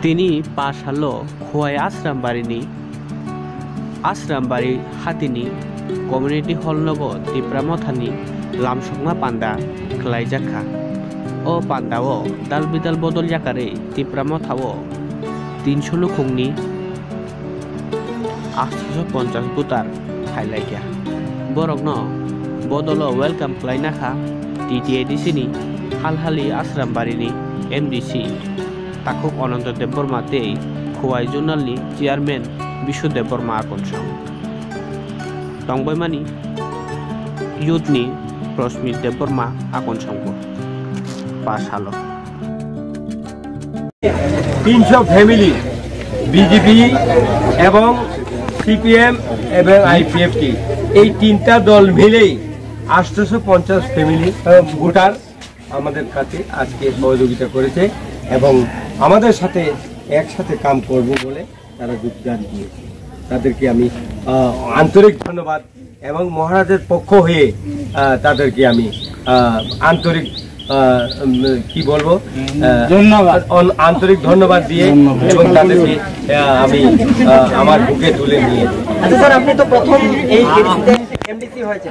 তিনি पास halo khowai asrambari hatini community hall logo tipramothani lamsokma panda khlaijaka o pandao dalbidal bodol yakare tipramothao 300 lukhungni 850 butar khailaikia borokno bodolo welcome khlainakha TTADC ni halhali asrambari ni MDC Takuk Anantodev Burma tei Khowai Zonal ni Chairman Bishudev Burma akonsong Tongboimani Youth ni Prosmit Dev Burma akonsong ko pass halo 300 family BJP এবং CPM এবং IPFT এই তিনটা দল মিলেই 850 family voter আমাদের কাছে আজকে সহযোগিতা করেছে এবং আমাদের সাথে একসাথে কাম করব বলে তারা যোগদান দিয়েছে তাদেরকে আমি আন্তরিক ধন্যবাদ এবং মহারাজের পক্ষ হয়ে তাদেরকে আমি আন্তরিক কি বলবো ধন্যবাদ আন্তরিক ধন্যবাদ দিয়ে এবং তাদেরকে আমি আমার বুকে তুলে নিয়ে আচ্ছা স্যার আপনি তো প্রথম এই এমডিসি হয়েছে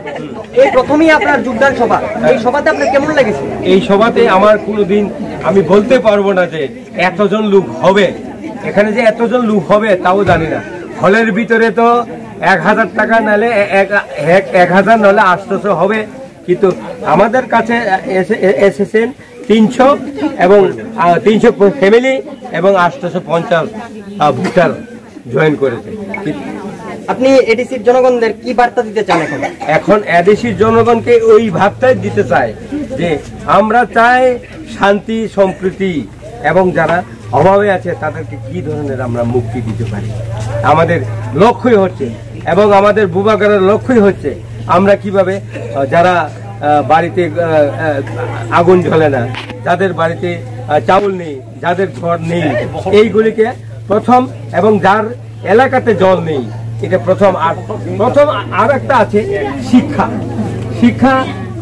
এই প্রথমেই আপনার যোগদান সভা এই সভাতে আপনার কেমন লেগেছে এই সভাতে আমার কোনোদিন আমি বলতে পারবো না যে এতজন লোক হবে এখানে যে এতজন লোক হবে তাও জানি না হলের ভিতরে তো 1000 টাকা নালে 1000 নালে 800 হবে কিন্তু আমাদের কাছে এসেছেন 300 এবং 300 ফ্যামিলি এবং 850 ভোটার জয়েন করেছে আপনি এডিসির জনগণদের কি বার্তা দিতে চান এখন এডিসির জনগণকে ওই ভাবটাই দিতে চাই যে আমরা চাই শান্তি সম্প্রীতি এবং যারা অভাবে আছে তাদেরকে কি ধরনের আমরা মুক্তি দিতে পারি আমাদের লক্ষ্যই হচ্ছে এবং আমাদের বুবাগারের লক্ষ্যই হচ্ছে আমরা কিভাবে যারা বাড়িতে আগুন জ্বলে না যাদের বাড়িতে চাউল নেই যাদের ঘর নেই এইগুলিকে প্রথম এবং যার এলাকাতে জল নেই এটা প্রথম আর একটা আছে শিক্ষা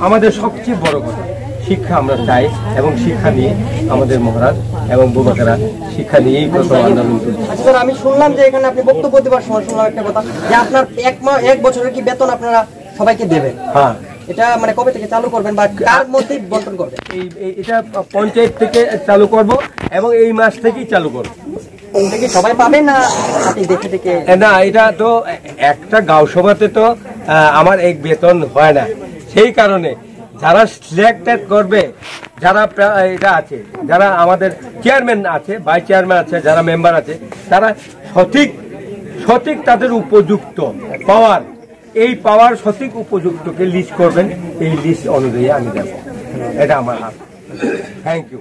আমাদের সবচেয়ে বড় কথা শিক্ষা আমরা চাই এবং শিক্ষা নিয়ে আমাদের মহারাজ এবং বুবাকারা শিক্ষা নিয়েই প্রথম আন্দোলন করছে আচ্ছা আমি শুনলাম যে এখানে আপনি বক্তব্য দেবার সময় শুনলাম একটা কথা যে আপনার এক বছরের কি বেতন আপনারা সবাইকে দেবেন হ্যাঁ এটা মানে কবে থেকে চালু করবেন বা কার মধ্যেই বন্টন করবেন এটা পঞ্চায়েত থেকে চালু করব এবং এই মাস থেকেই চালু করব সবাই পাবে না আপনি দেখে দেখে না এটা তো একটা গাঁও সভাতে তো আমার এক বেতন হয় না সেই কারণে যারা সিলেক্টেড করবে যারা এটা আছে যারা আমাদের চেয়ারম্যান আছে ভাইস চেয়ারম্যান আছে যারা মেম্বার আছে তারা সঠিক তাদের উপযুক্ত পাওয়ার সঠিক উপযুক্তকে লিস্ট করবেন এই লিস্ট অনুযায়ী আমি দেব এটা আমার হাত থ্যাংক ইউ